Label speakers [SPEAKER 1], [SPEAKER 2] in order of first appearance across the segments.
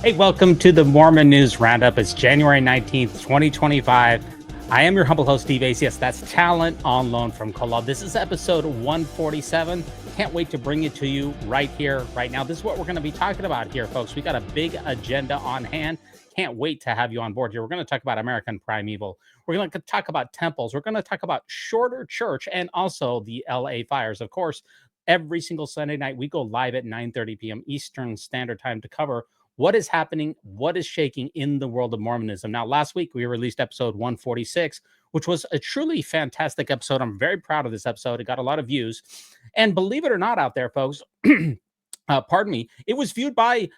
[SPEAKER 1] Hey, welcome to the Mormon News Roundup. It's January 19th, 2025. I am your humble host, Steve Ace. Yes, that's Talent on Loan from Kolob. This is episode 147. Can't wait to bring it to you right here, right now. This is what we're going to be talking about here, folks. We got a big agenda on hand. Can't wait to have you on board here. We're going to talk about American Primeval. We're going to talk about temples. We're going to talk about shorter church and also the LA fires. Of course, every single Sunday night, we go live at 9:30 p.m. Eastern Standard Time to cover what is happening, what is shaking in the world of Mormonism. Now, last week, we released episode 146, which was a truly fantastic episode. I'm very proud of this episode. It got a lot of views. And believe it or not out there, folks, pardon me, it was viewed by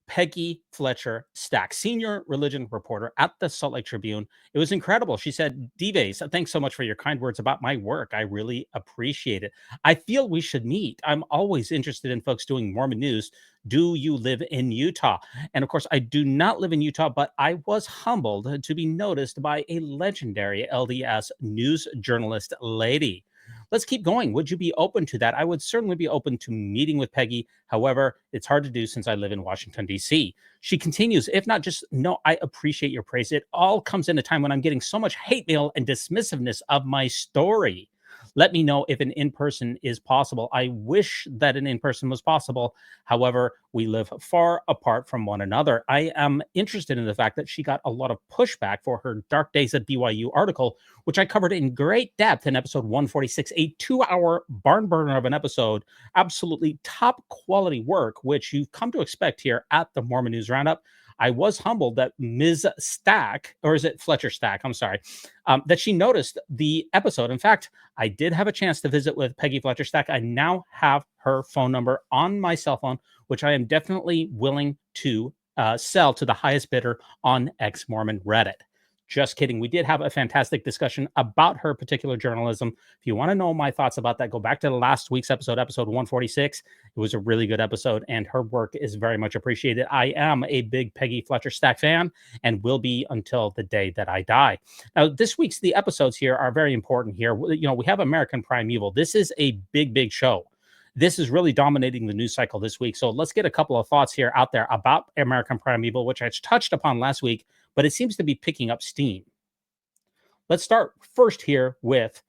[SPEAKER 1] Peggy Fletcher Stack, senior religion reporter at the Salt Lake Tribune. It was incredible. She said, Dives, thanks so much for your kind words about my work. I really appreciate it. I feel we should meet. I'm always interested in folks doing Mormon news. Do you live in Utah? And of course, I do not live in Utah, but I was humbled to be noticed by a legendary LDS news journalist lady. Let's keep going. Would you be open to that? I would certainly be open to meeting with Peggy. However, it's hard to do since I live in Washington, D.C. She continues, if not just, no, I appreciate your praise. It all comes in a time when I'm getting so much hate mail and dismissiveness of my story. Let me know if an in-person is possible. I wish that an in-person was possible. However, we live far apart from one another. I am interested in the fact that she got a lot of pushback for her Dark Days at BYU article, which I covered in great depth in episode 146, a 2-hour barn burner of an episode, absolutely top quality work, which you've come to expect here at the Mormon News Roundup. I was humbled that Ms. Stack, or is it Fletcher Stack? I'm sorry, that she noticed the episode. In fact, I did have a chance to visit with Peggy Fletcher Stack. I now have her phone number on my cell phone, which I am definitely willing to sell to the highest bidder on Ex-Mormon Reddit. Just kidding. We did have a fantastic discussion about her particular journalism. If you want to know my thoughts about that, go back to last week's episode 146. It was a really good episode, and her work is very much appreciated. I am a big Peggy Fletcher Stack fan and will be until the day that I die. Now, the episodes here are very important here. You know, we have American Primeval. This is a big, big show. This is really dominating the news cycle this week. So let's get a couple of thoughts here out there about American Primeval, which I touched upon last week, but it seems to be picking up steam. Let's start first here with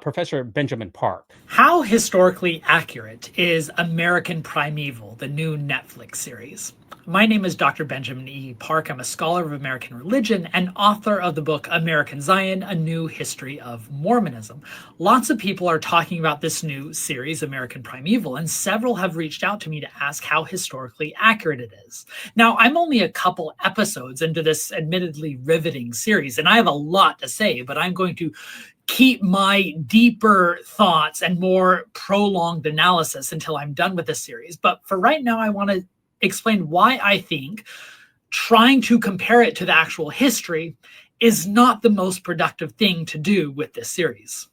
[SPEAKER 1] Professor Benjamin Park.
[SPEAKER 2] How historically accurate is American Primeval, the new Netflix series? My name is Dr. Benjamin E. Park. I'm a scholar of American religion and author of the book American Zion, A New History of Mormonism. Lots of people are talking about this new series, American Primeval, and several have reached out to me to ask how historically accurate it is. Now, I'm only a couple episodes into this admittedly riveting series, and I have a lot to say, but I'm going to keep my deeper thoughts and more prolonged analysis until I'm done with the series. But for right now, I want to explain why I think trying to compare it to the actual history is not the most productive thing to do with this series.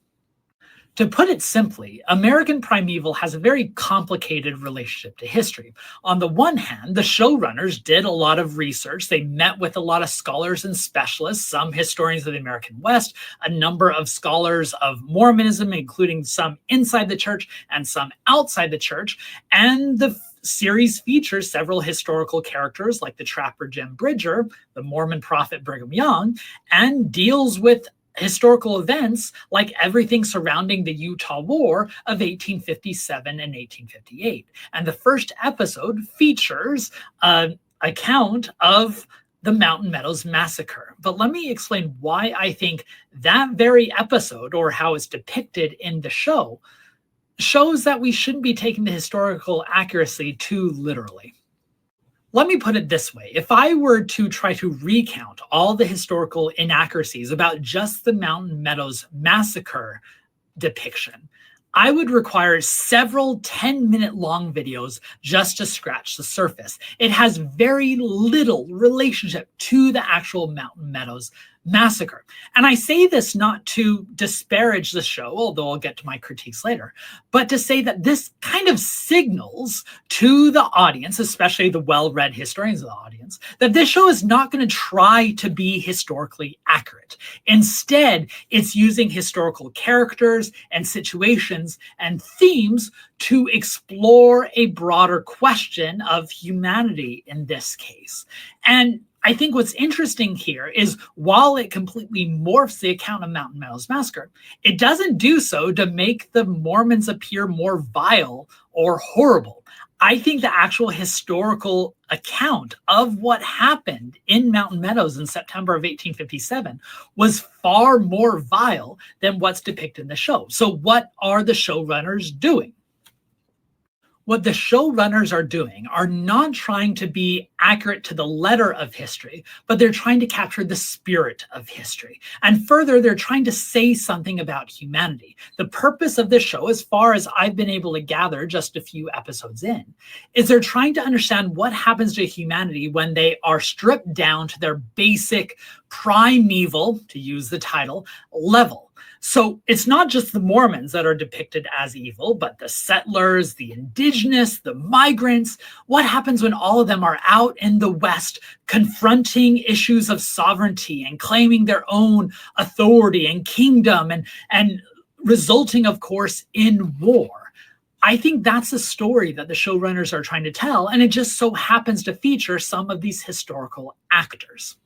[SPEAKER 2] To put it simply, American Primeval has a very complicated relationship to history. On the one hand, the showrunners did a lot of research. They met with a lot of scholars and specialists, some historians of the American West, a number of scholars of Mormonism, including some inside the church and some outside the church. And the series features several historical characters like the trapper Jim Bridger, the Mormon prophet Brigham Young, and deals with historical events like everything surrounding the Utah War of 1857 and 1858. And the first episode features an account of the Mountain Meadows Massacre. But let me explain why I think that very episode, or how it's depicted in the show, shows that we shouldn't be taking the historical accuracy too literally. Let me put it this way. If I were to try to recount all the historical inaccuracies about just the Mountain Meadows Massacre depiction, I would require several 10-minute long videos just to scratch the surface. It has very little relationship to the actual Mountain Meadows massacre. And I say this not to disparage the show, although I'll get to my critiques later, but to say that this kind of signals to the audience, especially the well-read historians of the audience, that this show is not going to try to be historically accurate. Instead, it's using historical characters and situations and themes to explore a broader question of humanity in this case. And I think what's interesting here is while it completely morphs the account of Mountain Meadows Massacre, it doesn't do so to make the Mormons appear more vile or horrible. I think the actual historical account of what happened in Mountain Meadows in September of 1857 was far more vile than what's depicted in the show. So what are the showrunners doing? What the showrunners are doing are not trying to be accurate to the letter of history, but they're trying to capture the spirit of history. And further, they're trying to say something about humanity. The purpose of this show, as far as I've been able to gather just a few episodes in, is they're trying to understand what happens to humanity when they are stripped down to their basic primeval, to use the title, level. So it's not just the Mormons that are depicted as evil, but the settlers, the indigenous, the migrants. What happens when all of them are out in the West confronting issues of sovereignty and claiming their own authority and kingdom and resulting, of course, in war? I think that's a story that the showrunners are trying to tell, and it just so happens to feature some of these historical actors.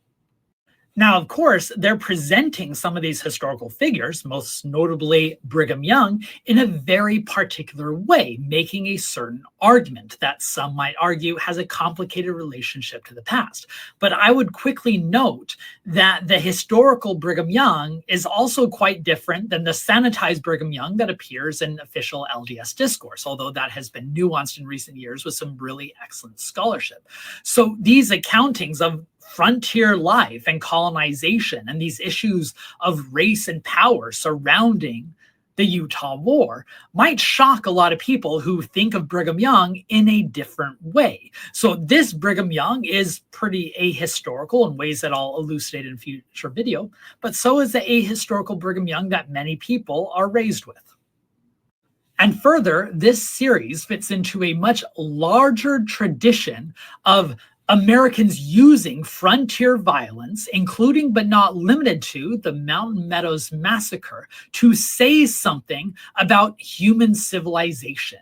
[SPEAKER 2] Now, of course, they're presenting some of these historical figures, most notably Brigham Young, in a very particular way, making a certain argument that some might argue has a complicated relationship to the past. But I would quickly note that the historical Brigham Young is also quite different than the sanitized Brigham Young that appears in official LDS discourse, although that has been nuanced in recent years with some really excellent scholarship. So these accountings of frontier life and colonization and these issues of race and power surrounding the Utah War might shock a lot of people who think of Brigham Young in a different way. So this Brigham Young is pretty ahistorical in ways that I'll elucidate in future video, but so is the ahistorical Brigham Young that many people are raised with. And further, this series fits into a much larger tradition of Americans using frontier violence, including but not limited to the Mountain Meadows Massacre, to say something about human civilization.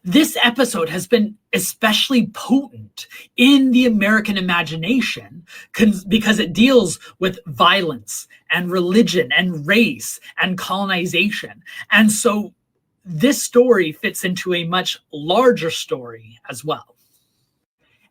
[SPEAKER 2] This episode has been especially potent in the American imagination because it deals with violence and religion and race and colonization. And so this story fits into a much larger story as well.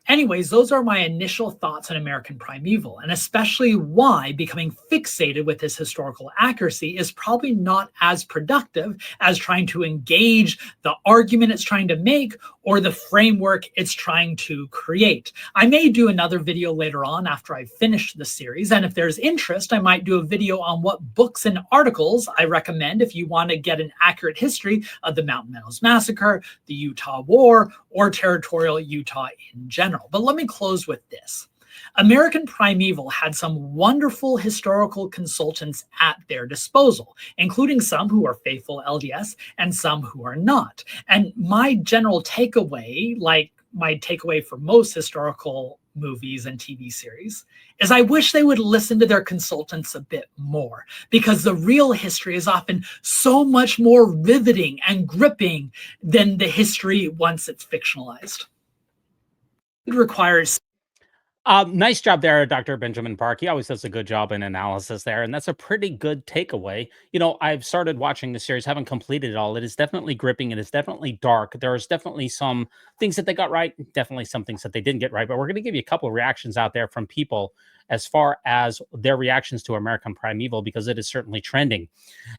[SPEAKER 2] Anyways, those are my initial thoughts on American Primeval, and especially why becoming fixated with this historical accuracy is probably not as productive as trying to engage the argument it's trying to make or the framework it's trying to create. I may do another video later on after I've finished the series, and if there's interest, I might do a video on what books and articles I recommend if you want to get an accurate history of the Mountain Meadows Massacre, the Utah War, or territorial Utah in general. But let me close with this. American Primeval had some wonderful historical consultants at their disposal, including some who are faithful LDS and some who are not. And my general takeaway, like my takeaway for most historical movies and TV series, is I wish they would listen to their consultants a bit more, because the real history is often so much more riveting and gripping than the history once it's fictionalized. It requires
[SPEAKER 1] Nice job there, Dr. Benjamin Park. He always does a good job in analysis there, and that's a pretty good takeaway. You know, I've started watching the series, haven't completed it all. It is definitely gripping. It is definitely dark. There's definitely some things that they got right, definitely some things that they didn't get right. But we're going to give you a couple of reactions out there from people as far as their reactions to American Primeval, because it is certainly trending.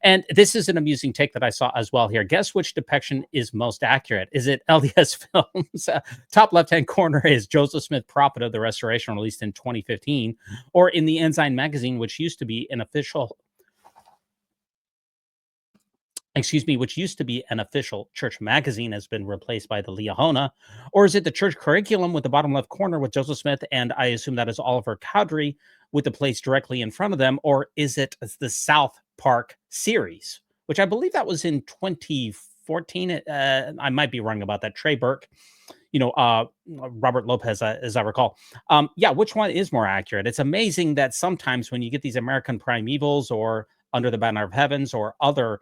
[SPEAKER 1] And this is an amusing take that I saw as well here. Guess which depiction is most accurate? Is it LDS Films? Top left-hand corner is Joseph Smith, Prophet of the Restoration, released in 2015, or in the Ensign magazine, which used to be an official excuse me, which used to be an official church magazine, has been replaced by the Liahona? Or is it the church curriculum with the bottom left corner with Joseph Smith, and I assume that is Oliver Cowdery with the place directly in front of them? Or is it the South Park series, which I believe that was in 2014? I might be wrong about that. Trey Burke, Robert Lopez, as I recall. Yeah, which one is more accurate? It's amazing that sometimes when you get these American Primevals or Under the Banner of Heavens or other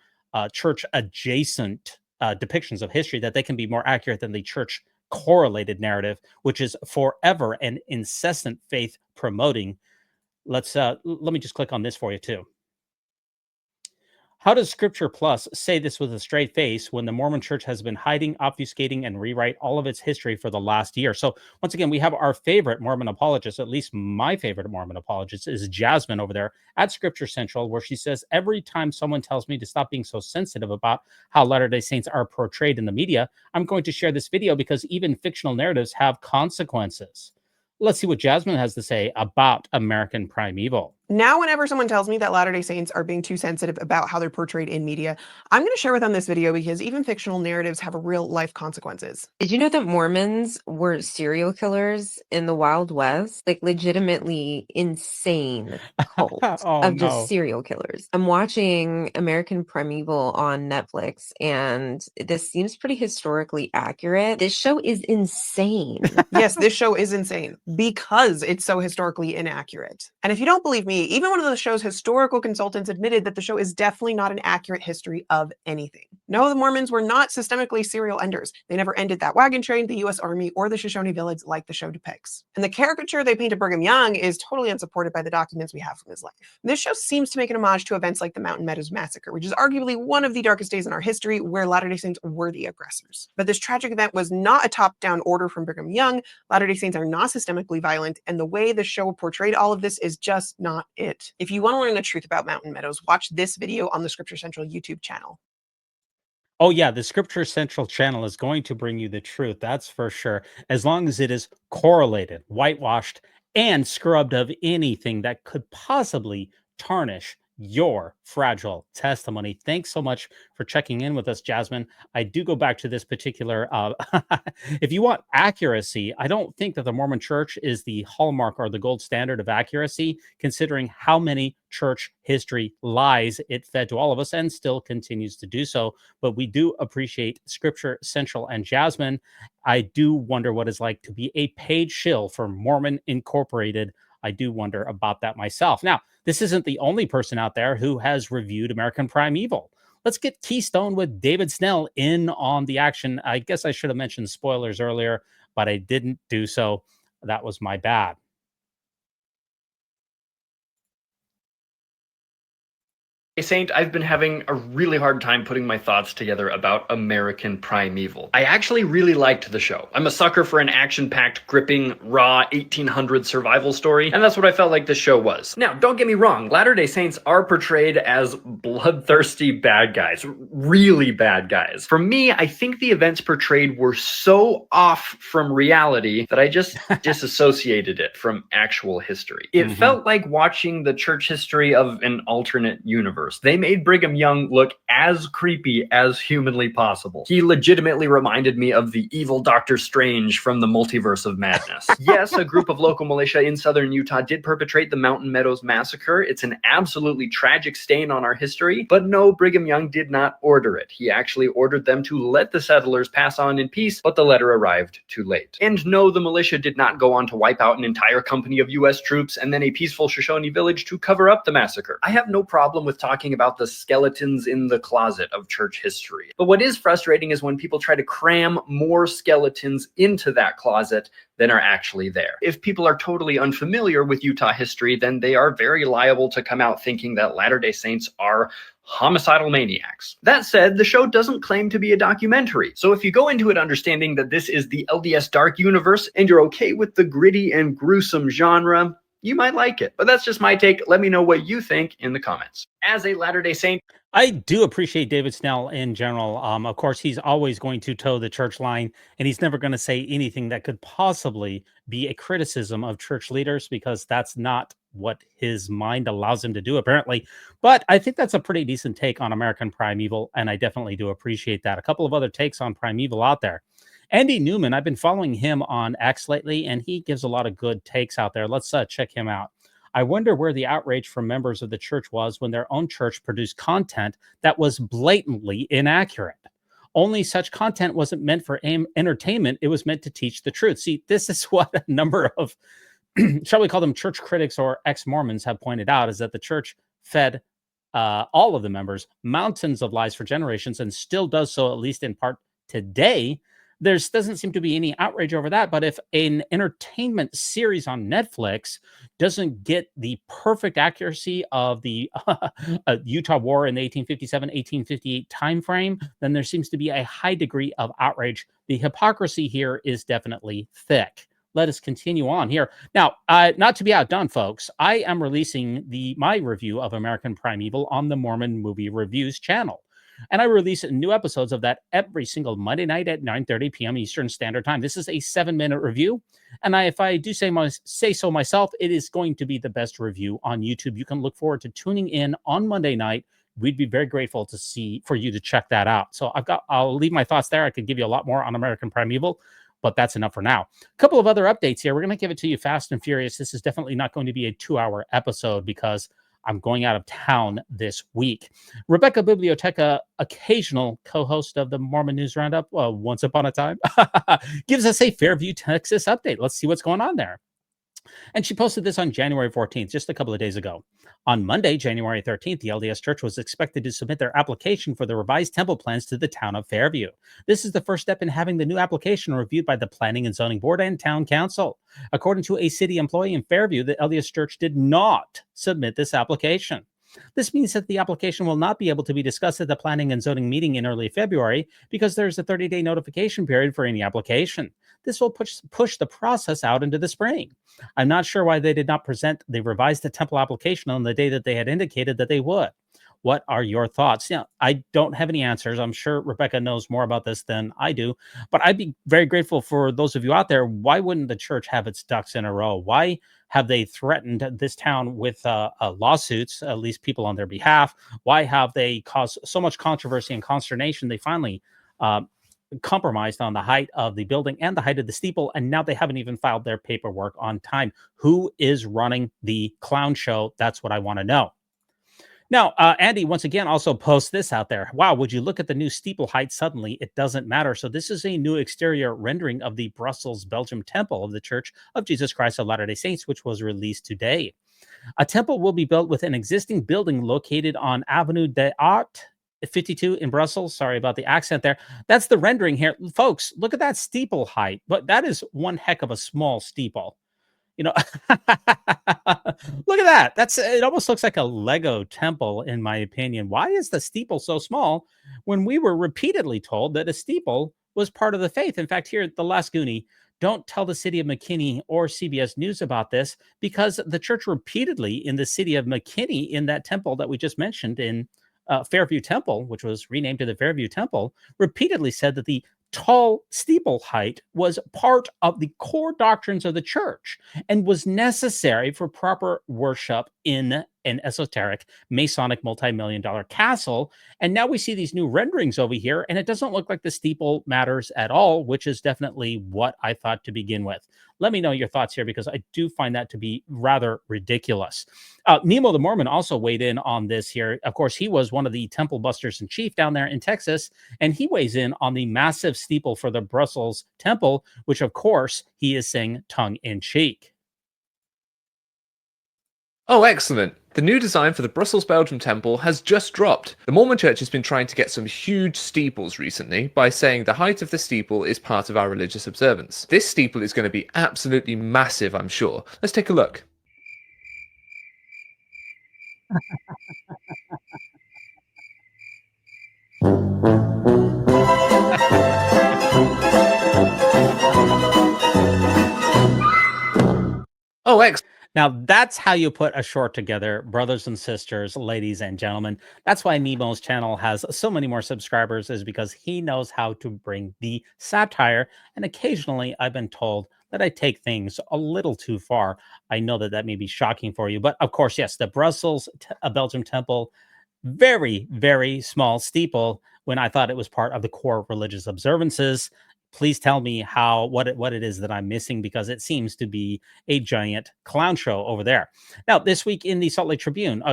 [SPEAKER 1] church adjacent depictions of history, that they can be more accurate than the church correlated narrative, which is forever an incessant faith promoting. Let me just click on this for you too. How does Scripture Plus say this with a straight face when the Mormon Church has been hiding, obfuscating, and rewrite all of its history for the last year? So once again, we have our favorite Mormon apologist, at least my favorite Mormon apologist is Jasmine over there at Scripture Central, where she says, every time someone tells me to stop being so sensitive about how Latter-day Saints are portrayed in the media, I'm going to share this video because even fictional narratives have consequences. Let's see what Jasmine has to say about American Primeval.
[SPEAKER 3] Now, whenever someone tells me that Latter-day Saints are being too sensitive about how they're portrayed in media, I'm going to share with them this video because even fictional narratives have real life consequences.
[SPEAKER 4] Did you know that Mormons were serial killers in the Wild West? Like legitimately insane cult
[SPEAKER 1] Oh,
[SPEAKER 4] of just
[SPEAKER 1] no.
[SPEAKER 4] serial killers. I'm watching American Primeval on Netflix, and this seems pretty historically accurate. This show is insane.
[SPEAKER 3] Yes, this show is insane because it's so historically inaccurate. And if you don't believe me, even one of the show's historical consultants admitted that the show is definitely not an accurate history of anything. No, the Mormons were not systemically serial enders. They never ended that wagon train, the US Army, or the Shoshone Village like the show depicts. And the caricature they paint of Brigham Young is totally unsupported by the documents we have from his life. This show seems to make an homage to events like the Mountain Meadows Massacre, which is arguably one of the darkest days in our history where Latter-day Saints were the aggressors. But this tragic event was not a top-down order from Brigham Young. Latter-day Saints are not systemically violent, and the way the show portrayed all of this is just not it. If you want to learn the truth about Mountain Meadows, watch this video on the Scripture Central YouTube channel.
[SPEAKER 1] Oh, yeah, the Scripture Central channel is going to bring you the truth, that's for sure, as long as it is correlated, whitewashed, and scrubbed of anything that could possibly tarnish your fragile testimony. Thanks so much for checking in with us, Jasmine. I do go back to this particular, if you want accuracy, I don't think that the Mormon Church is the hallmark or the gold standard of accuracy, considering how many church history lies it fed to all of us and still continues to do so. But we do appreciate Scripture Central and Jasmine. I do wonder what it's like to be a paid shill for Mormon Incorporated. I do wonder about that myself. Now, this isn't the only person out there who has reviewed American Primeval. Let's get Keystone with David Snell in on the action. I guess I should have mentioned spoilers earlier, but I didn't do so. That was my bad.
[SPEAKER 5] Hey Saint, I've been having a really hard time putting my thoughts together about American Primeval. I actually really liked the show. I'm a sucker for an action-packed, gripping, raw 1800 survival story, and that's what I felt like the show was. Now, don't get me wrong, Latter-day Saints are portrayed as bloodthirsty bad guys, really bad guys. For me, I think the events portrayed were so off from reality that I just disassociated it from actual history. It felt like watching the church history of an alternate universe. They made Brigham Young look as creepy as humanly possible. He legitimately reminded me of the evil Doctor Strange from the Multiverse of Madness. Yes, a group of local militia in southern Utah did perpetrate the Mountain Meadows Massacre. It's an absolutely tragic stain on our history, but no, Brigham Young did not order it. He actually ordered them to let the settlers pass on in peace, but the letter arrived too late. And no, the militia did not go on to wipe out an entire company of US troops and then a peaceful Shoshone village to cover up the massacre. I have no problem with talking about the skeletons in the closet of church history. But what is frustrating is when people try to cram more skeletons into that closet than are actually there. If people are totally unfamiliar with Utah history, then they are very liable to come out thinking that Latter-day Saints are homicidal maniacs. That said, the show doesn't claim to be a documentary. So if you go into it understanding that this is the LDS Dark universe and you're okay with the gritty and gruesome genre, you might like it. But that's just my take. Let me know what you think in the comments. As a Latter-day Saint,
[SPEAKER 1] I do appreciate David Snell in general. Of course, he's always going to toe the church line, and he's never going to say anything that could possibly be a criticism of church leaders, because that's not what his mind allows him to do, apparently. But I think that's a pretty decent take on American Primeval, and I definitely do appreciate that. A couple of other takes on Primeval out there. Andy Newman, I've been following him on X lately, and he gives a lot of good takes out there. Let's check him out. I wonder where the outrage from members of the church was when their own church produced content that was blatantly inaccurate. Only such content wasn't meant for entertainment. It was meant to teach the truth. See, this is what a number of, shall we call them church critics or ex-Mormons have pointed out, is that the church fed all of the members mountains of lies for generations and still does so, at least in part today. There doesn't seem to be any outrage over that. But if an entertainment series on Netflix doesn't get the perfect accuracy of the Utah War in the 1857-1858 time frame, then there seems to be a high degree of outrage. The hypocrisy here is definitely thick. Let us continue on here. Now, not to be outdone, folks, I am releasing my review of American Primeval on the Mormon Movie Reviews channel. And I release new episodes of that every single Monday night at 9:30 p.m. Eastern Standard Time. This is a 7-minute review. And if I do say so myself, it is going to be the best review on YouTube. You can look forward to tuning in on Monday night. We'd be very grateful for you to check that out. So I'll leave my thoughts there. I could give you a lot more on American Primeval, but that's enough for now. A couple of other updates here. We're going to give it to you fast and furious. This is definitely not going to be a 2-hour episode because I'm going out of town this week. Rebecca Biblioteca, occasional co-host of the Mormon News Roundup, once upon a time, gives us a Fairview, Texas update. Let's see what's going on there. And she posted this on January 14th, just a couple of days ago. On Monday, January 13th, the LDS Church was expected to submit their application for the revised temple plans to the town of Fairview. This is the first step in having the new application reviewed by the Planning and Zoning Board and Town Council. According to a city employee in Fairview, the LDS Church did not submit this application. This means that the application will not be able to be discussed at the Planning and Zoning meeting in early February because there's a 30-day notification period for any application. This will push the process out into the spring. I'm not sure why they did not present the revised temple application on the day that they had indicated that they would. What are your thoughts? Yeah, I don't have any answers. I'm sure Rebecca knows more about this than I do, but I'd be very grateful for those of you out there. Why wouldn't the church have its ducks in a row? Why have they threatened this town with lawsuits, at least people on their behalf? Why have they caused so much controversy and consternation? They finally compromised on the height of the building and the height of the steeple, and now they haven't even filed their paperwork on time. Who is running the clown show? That's what I want to know. Now, Andy, once again, also posts this out there. Wow, would you look at the new steeple height suddenly? It doesn't matter. So this is a new exterior rendering of the Brussels, Belgium temple of the Church of Jesus Christ of Latter-day Saints, which was released today. A temple will be built with an existing building located on Avenue des Arts 52 in Brussels. Sorry about the accent there. That's the rendering here. Folks, look at that steeple height. But that is one heck of a small steeple. You know, look at that. It almost looks like a Lego temple, in my opinion. Why is the steeple so small when we were repeatedly told that a steeple was part of the faith? In fact, here at the Last Goonie, don't tell the city of McKinney or CBS News about this, because the church repeatedly in the city of McKinney, in that temple that we just mentioned in Fairview Temple, which was renamed to the Fairview Temple, repeatedly said that the tall steeple height was part of the core doctrines of the church and was necessary for proper worship in an esoteric Masonic multi-million-dollar castle. And now we see these new renderings over here, and it doesn't look like the steeple matters at all, which is definitely what I thought to begin with. Let me know your thoughts here, because I do find that to be rather ridiculous. Nemo the Mormon also weighed in on this here. Of course, he was one of the temple busters in chief down there in Texas, and he weighs in on the massive steeple for the Brussels temple, which, of course, he is saying tongue-in-cheek.
[SPEAKER 6] Oh, excellent. The new design for the Brussels Belgium temple has just dropped. The Mormon Church has been trying to get some huge steeples recently by saying the height of the steeple is part of our religious observance. This steeple is going to be absolutely massive, I'm sure. Let's take a look. Oh, excellent.
[SPEAKER 1] Now, that's how you put a short together, brothers and sisters, ladies and gentlemen. That's why Nemo's channel has so many more subscribers, is because he knows how to bring the satire. And occasionally, I've been told, that I take things a little too far. I know that that may be shocking for you, but of course, yes, the Belgium temple, very, very small steeple when I thought it was part of the core religious observances. Please tell me what it is that I'm missing, because it seems to be a giant clown show over there. Now, this week in the Salt Lake Tribune,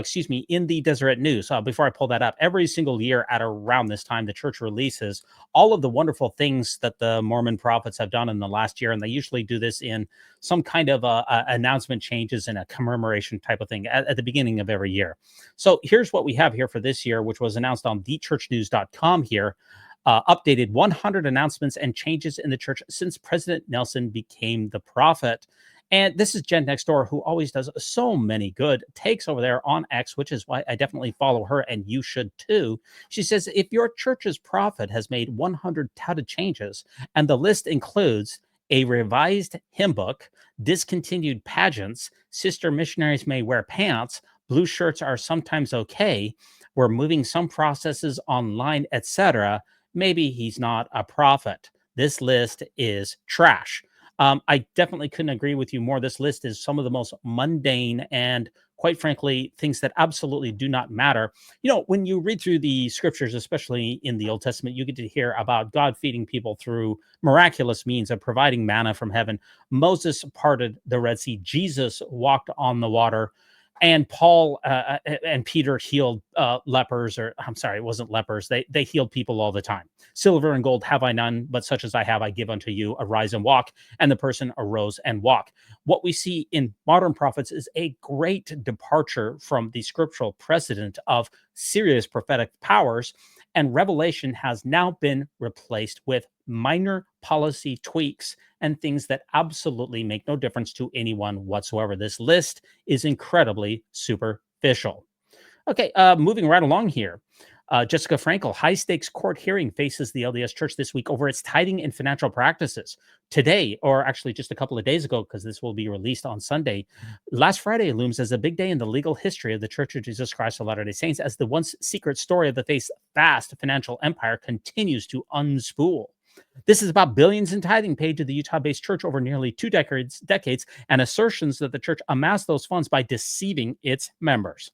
[SPEAKER 1] in the Deseret News, before I pull that up, every single year at around this time, the church releases all of the wonderful things that the Mormon prophets have done in the last year. And they usually do this in some kind of announcement changes and a commemoration type of thing at the beginning of every year. So here's what we have here for this year, which was announced on thechurchnews.com here. Updated 100 announcements and changes in the church since President Nelson became the prophet. And this is Jen next door, who always does so many good takes over there on X, which is why I definitely follow her, and you should too. She says, if your church's prophet has made 100 touted changes, and the list includes a revised hymn book, discontinued pageants, sister missionaries may wear pants, blue shirts are sometimes okay, we're moving some processes online, etc., maybe he's not a prophet. This list is trash. I definitely couldn't agree with you more. This list is some of the most mundane and, quite frankly, things that absolutely do not matter. You know, when you read through the scriptures, especially in the Old Testament, you get to hear about God feeding people through miraculous means of providing manna from heaven. Moses parted the Red Sea. Jesus walked on the water. And Paul and Peter healed lepers, or I'm sorry, it wasn't lepers. They healed people all the time. Silver and gold have I none, but such as I have, I give unto you. Arise and walk. And the person arose and walked. What we see in modern prophets is a great departure from the scriptural precedent of serious prophetic powers. And revelation has now been replaced with minor policy tweaks and things that absolutely make no difference to anyone whatsoever. This list is incredibly superficial. Okay, moving right along here. Jessica Frankel, high stakes court hearing faces the LDS Church this week over its tithing and financial practices. Today, or actually just a couple of days ago, because this will be released on Sunday, last Friday looms as a big day in the legal history of the Church of Jesus Christ of Latter-day Saints, as the once secret story of the faith's vast financial empire continues to unspool. This is about billions in tithing paid to the Utah-based church over nearly two decades, and assertions that the church amassed those funds by deceiving its members.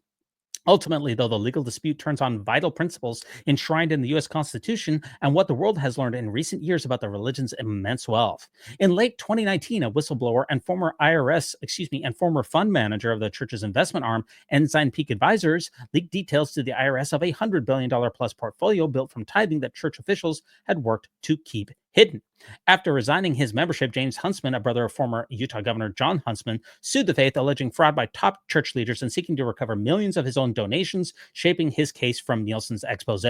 [SPEAKER 1] Ultimately, though, the legal dispute turns on vital principles enshrined in the U.S. Constitution and what the world has learned in recent years about the religion's immense wealth. In late 2019, a whistleblower and former former fund manager of the church's investment arm, Ensign Peak Advisors, leaked details to the IRS of a $100 billion plus portfolio built from tithing that church officials had worked to keep hidden. After resigning his membership, James Huntsman, a brother of former Utah Governor John Huntsman, sued the faith, alleging fraud by top church leaders and seeking to recover millions of his own donations, shaping his case from Nielsen's expose.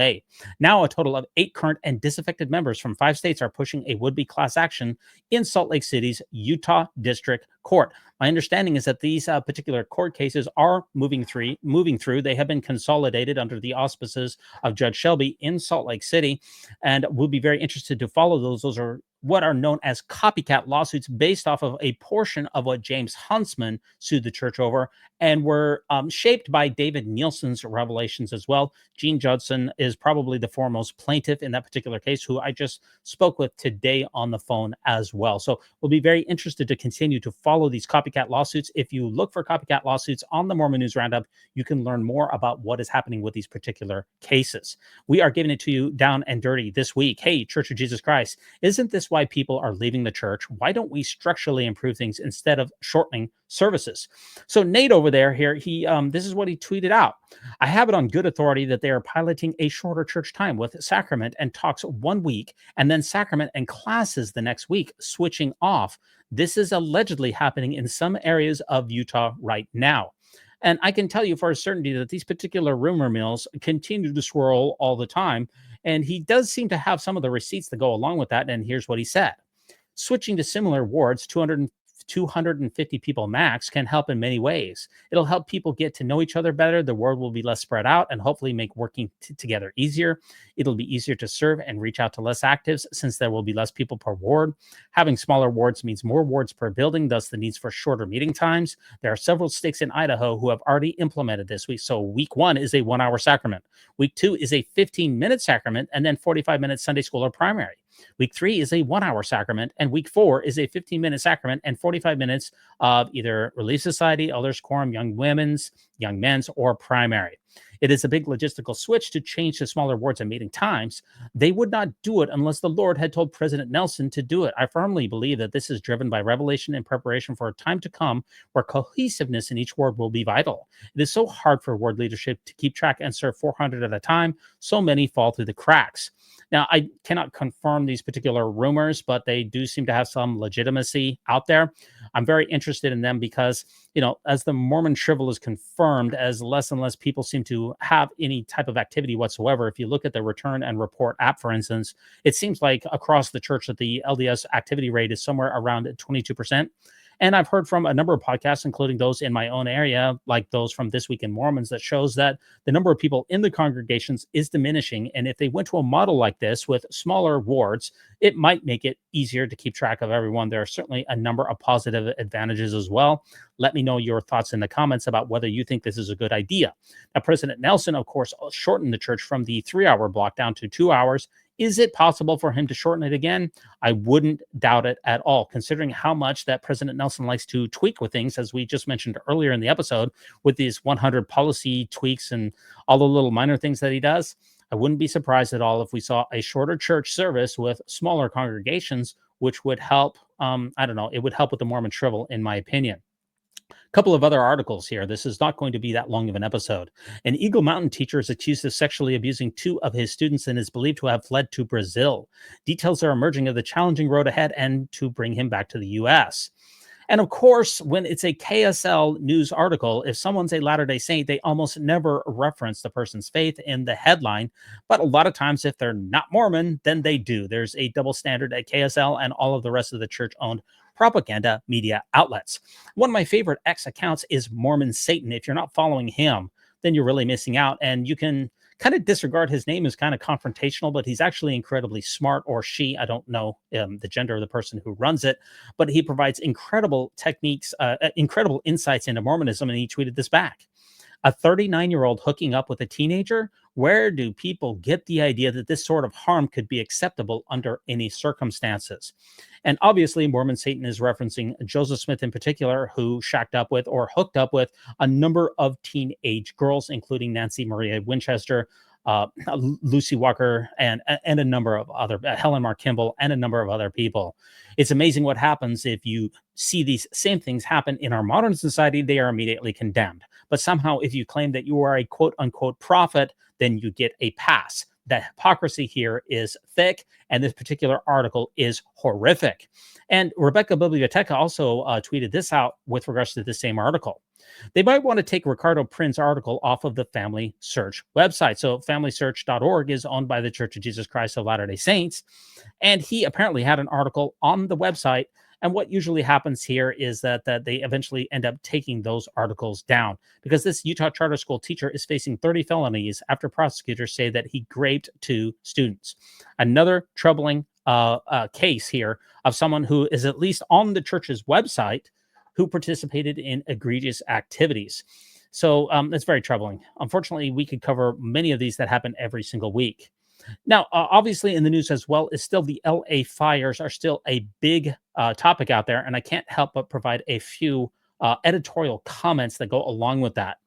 [SPEAKER 1] Now, a total of 8 current and disaffected members from 5 states are pushing a would-be class action in Salt Lake City's Utah District Court. My understanding is that these particular court cases are moving through. They have been consolidated under the auspices of Judge Shelby in Salt Lake City, and we'll be very interested to follow those. Those are what are known as copycat lawsuits based off of a portion of what James Huntsman sued the church over, and were shaped by David Nielsen's revelations as well. Gene Judson is probably the foremost plaintiff in that particular case, who I just spoke with today on the phone as well. So we'll be very interested to continue to follow these copycat lawsuits. If you look for copycat lawsuits on the Mormon News Roundup, you can learn more about what is happening with these particular cases. We are giving it to you down and dirty this week. Hey, Church of Jesus Christ, isn't this why people are leaving the church? Why don't we structurally improve things instead of shortening services? So Nate over there here, this is what he tweeted out. I have it on good authority that they are piloting a shorter church time with sacrament and talks 1 week, and then sacrament and classes the next week, switching off. This is allegedly happening in some areas of Utah right now. And I can tell you for a certainty that these particular rumor mills continue to swirl all the time. And he does seem to have some of the receipts that go along with that. And here's what he said. Switching to similar wards, 250 people max, can help in many ways. It'll help people get to know each other better. The word will be less spread out and hopefully make working together easier. It'll be easier to serve and reach out to less actives since there will be less people per ward. Having smaller wards means more wards per building, thus the needs for shorter meeting times. There are several sticks in Idaho who have already implemented this week. So week 1 is a 1-hour sacrament. Week 2 is a 15-minute sacrament, and then 45 minutes Sunday school or primary. Week 3 is a 1-hour sacrament, and week 4 is a 15-minute sacrament and 45 minutes of either Relief Society, Elders Quorum, Young Women's, Young Men's, or Primary. It is a big logistical switch to change to smaller wards and meeting times. They would not do it unless the Lord had told President Nelson to do it. I firmly believe that this is driven by revelation and preparation for a time to come where cohesiveness in each ward will be vital. It is so hard for ward leadership to keep track and serve 400 at a time. So many fall through the cracks. Now, I cannot confirm these particular rumors, but they do seem to have some legitimacy out there. I'm very interested in them because, as the Mormon shrivel is confirmed, as less and less people seem to have any type of activity whatsoever. If you look at the Return and Report app, for instance, it seems like across the church that the LDS activity rate is somewhere around 22%. And I've heard from a number of podcasts, including those in my own area, like those from This Week in Mormons, that shows that the number of people in the congregations is diminishing. And if they went to a model like this with smaller wards, it might make it easier to keep track of everyone. There are certainly a number of positive advantages as well. Let me know your thoughts in the comments about whether you think this is a good idea. Now, President Nelson, of course, shortened the church from the 3-hour block down to 2 hours. Is it possible for him to shorten it again? I wouldn't doubt it at all, considering how much that President Nelson likes to tweak with things, as we just mentioned earlier in the episode, with these 100 policy tweaks and all the little minor things that he does. I wouldn't be surprised at all if we saw a shorter church service with smaller congregations, which would help. It would help with the Mormon shrivel, in my opinion. Couple of other articles here. This is not going to be that long of an episode. An Eagle Mountain teacher is accused of sexually abusing 2 of his students and is believed to have fled to Brazil. Details are emerging of the challenging road ahead and to bring him back to the U.S. And of course, when it's a KSL news article, if someone's a Latter-day Saint, they almost never reference the person's faith in the headline. But a lot of times, if they're not Mormon, then they do. There's a double standard at KSL and all of the rest of the church-owned propaganda media outlets. One of my favorite X accounts is Mormon Satan. If you're not following him, then you're really missing out. And you can kind of disregard his name as kind of confrontational, but he's actually incredibly smart, or she. I don't know the gender of the person who runs it, but he provides incredible techniques, incredible insights into Mormonism. And he tweeted this back. A 39-year-old hooking up with a teenager? Where do people get the idea that this sort of harm could be acceptable under any circumstances? And obviously, Mormon Satan is referencing Joseph Smith in particular, who shacked up with or hooked up with a number of teenage girls, including Nancy Maria Winchester, Lucy Walker, and a number of other, Helen Mar Kimball, and a number of other people. It's amazing what happens if you see these same things happen in our modern society. They are immediately condemned. But somehow, if you claim that you are a quote unquote prophet, then you get a pass. The hypocrisy here is thick, and this particular article is horrific. And Rebecca Biblioteca also tweeted this out with regards to the same article. They might want to take Ricardo Prin's article off of the Family Search website. So FamilySearch.org is owned by the Church of Jesus Christ of Latter-day Saints. And he apparently had an article on the website. And what usually happens here is that they eventually end up taking those articles down, because this Utah charter school teacher is facing 30 felonies after prosecutors say that he raped 2 students. Another troubling case here of someone who is at least on the church's website who participated in egregious activities. So it's very troubling. Unfortunately, we could cover many of these that happen every single week. Now, obviously in the news as well is still the LA fires are still a big topic out there. And I can't help but provide a few editorial comments that go along with that.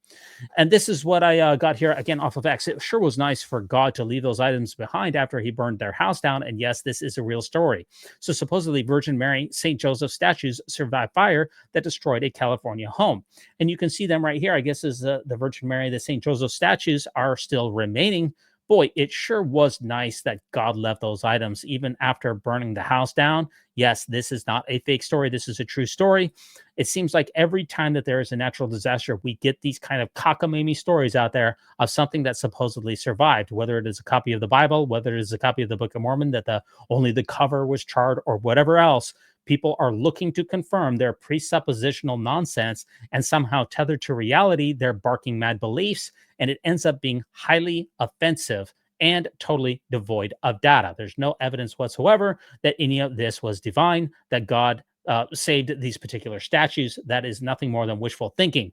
[SPEAKER 1] And this is what I got here again off of X. It sure was nice for God to leave those items behind after he burned their house down. And yes, this is a real story. So supposedly Virgin Mary, St. Joseph statues survived fire that destroyed a California home. And you can see them right here. I guess is the Virgin Mary, the St. Joseph statues are still remaining. Boy, it sure was nice that God left those items even after burning the house down. Yes, this is not a fake story. This is a true story. It seems like every time that there is a natural disaster, we get these kind of cockamamie stories out there of something that supposedly survived, whether it is a copy of the Bible, whether it is a copy of the Book of Mormon, that only the cover was charred, or whatever else. People are looking to confirm their presuppositional nonsense, and somehow tethered to reality, their barking mad beliefs, and it ends up being highly offensive and totally devoid of data. There's no evidence whatsoever that any of this was divine, that God saved these particular statues. That is nothing more than wishful thinking.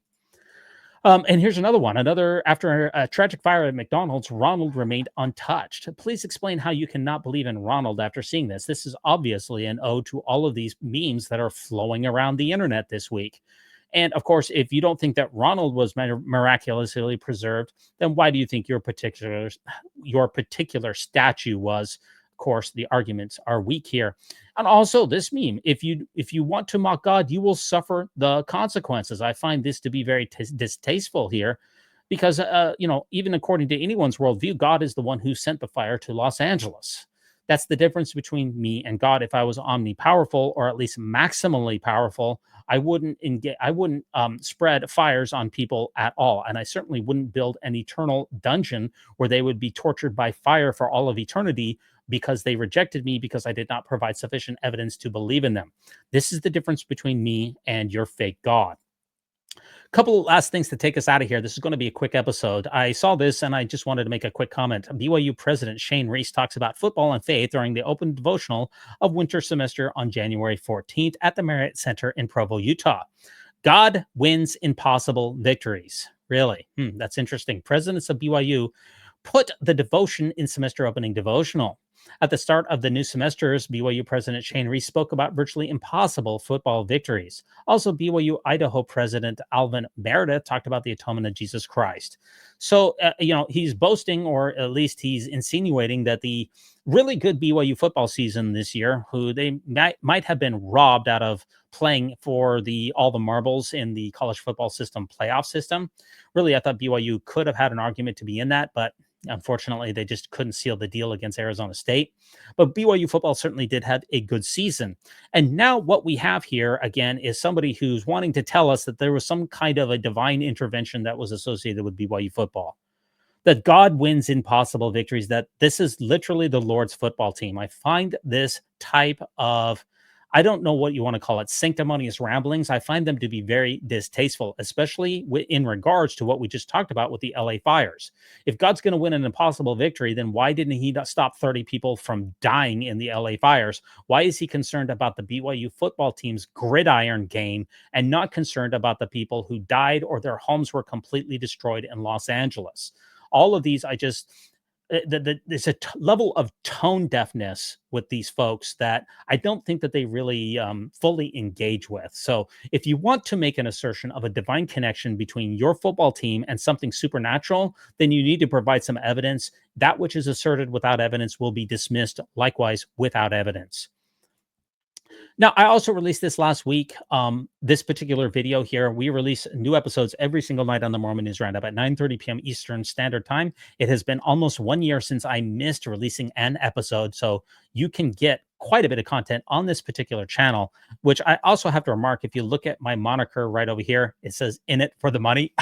[SPEAKER 1] And here's another one. After a tragic fire at McDonald's, Ronald remained untouched. Please explain how you cannot believe in Ronald after seeing this. This is obviously an ode to all of these memes that are flowing around the internet this week. And of course, if you don't think that Ronald was miraculously preserved, then why do you think your particular statue was? Of course, the arguments are weak here. And also this meme, if you want to mock God, you will suffer the consequences. I find this to be very distasteful here because even according to anyone's worldview, God is the one who sent the fire to Los Angeles. That's the difference between me and God. If I was omnipowerful, or at least maximally powerful, I wouldn't spread fires on people at all, and I certainly wouldn't build an eternal dungeon where they would be tortured by fire for all of eternity because they rejected me because I did not provide sufficient evidence to believe in them. This is the difference between me and your fake God. Couple last things to take us out of here. This is going to be a quick episode. I saw this and I just wanted to make a quick comment. BYU President Shane Reese talks about football and faith during the open devotional of winter semester on January 14th at the Marriott Center in Provo, Utah. God wins impossible victories. Really? That's interesting. Presidents of BYU put the devotion in semester opening devotional. At the start of the new semesters, BYU President Shane Reese spoke about virtually impossible football victories. Also, BYU Idaho President Alvin Meredith talked about the atonement of Jesus Christ. So, he's boasting, or at least he's insinuating, that the really good BYU football season this year, who they might have been robbed out of playing for all the marbles in the college football system playoff system. Really, I thought BYU could have had an argument to be in that, but unfortunately, they just couldn't seal the deal against Arizona State. But BYU football certainly did have a good season. And now what we have here, again, is somebody who's wanting to tell us that there was some kind of a divine intervention that was associated with BYU football. That God wins impossible victories, that this is literally the Lord's football team. I find this type of, I don't know what you want to call it, sanctimonious ramblings. I find them to be very distasteful, especially in regards to what we just talked about with the LA fires. If God's going to win an impossible victory, then why didn't he stop 30 people from dying in the LA fires? Why is he concerned about the BYU football team's gridiron game and not concerned about the people who died or their homes were completely destroyed in Los Angeles? All of these, there's a level of tone deafness with these folks that I don't think that they really fully engage with. So if you want to make an assertion of a divine connection between your football team and something supernatural, then you need to provide some evidence. That which is asserted without evidence will be dismissed likewise without evidence. Now, I also released this last week, this particular video here. We release new episodes every single night on the Mormon News Roundup at 9:30 p.m. Eastern Standard Time. It has been almost 1 year since I missed releasing an episode, so you can get quite a bit of content on this particular channel, which I also have to remark, if you look at my moniker right over here, it says "In It for the Money."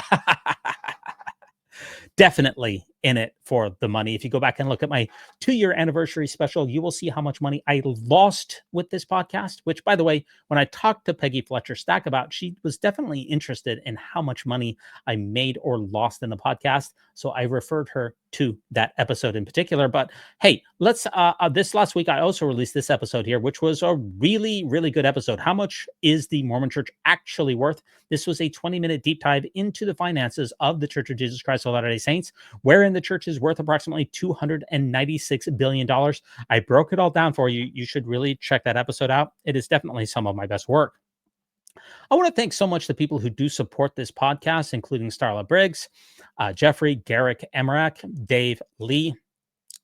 [SPEAKER 1] Definitely in it for the money. If you go back and look at my 2-year anniversary special, you will see how much money I lost with this podcast, which, by the way, when I talked to Peggy Fletcher Stack about, she was definitely interested in how much money I made or lost in the podcast. So I referred her to that episode in particular. But hey, let's this last week, I also released this episode here, which was a really, really good episode. How much is the Mormon Church actually worth? This was a 20-minute deep dive into the finances of the Church of Jesus Christ of Latter-day Saints, wherein the church is worth approximately $296 billion. I broke it all down for you. You should really check that episode out. It is definitely some of my best work. I want to thank so much the people who do support this podcast, including Starla Briggs, Jeffrey, Garrick Emmerich, Dave Lee.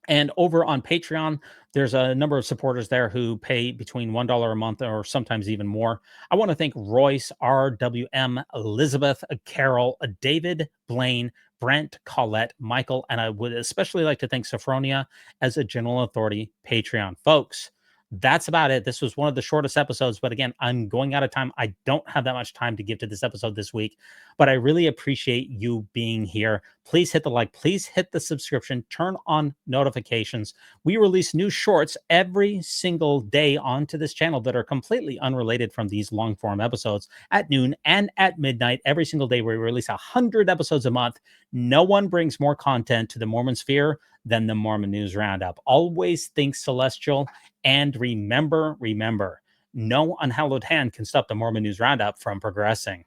[SPEAKER 1] And over on Patreon, there's a number of supporters there who pay between $1 a month or sometimes even more. I want to thank Royce, RWM, Elizabeth, Carol, David, Blaine, Brent, Colette, Michael, and I would especially like to thank Sophronia as a General Authority Patreon. Folks, that's about it. This was one of the shortest episodes, but again, I'm going out of time. I don't have that much time to give to this episode this week, but I really appreciate you being here. Please hit the like, please hit the subscription, turn on notifications. We release new shorts every single day onto this channel that are completely unrelated from these long form episodes at noon and at midnight. Every single day, we release 100 episodes a month. No one brings more content to the Mormon sphere than the Mormon News Roundup. Always think celestial, and remember, no unhallowed hand can stop the Mormon News Roundup from progressing.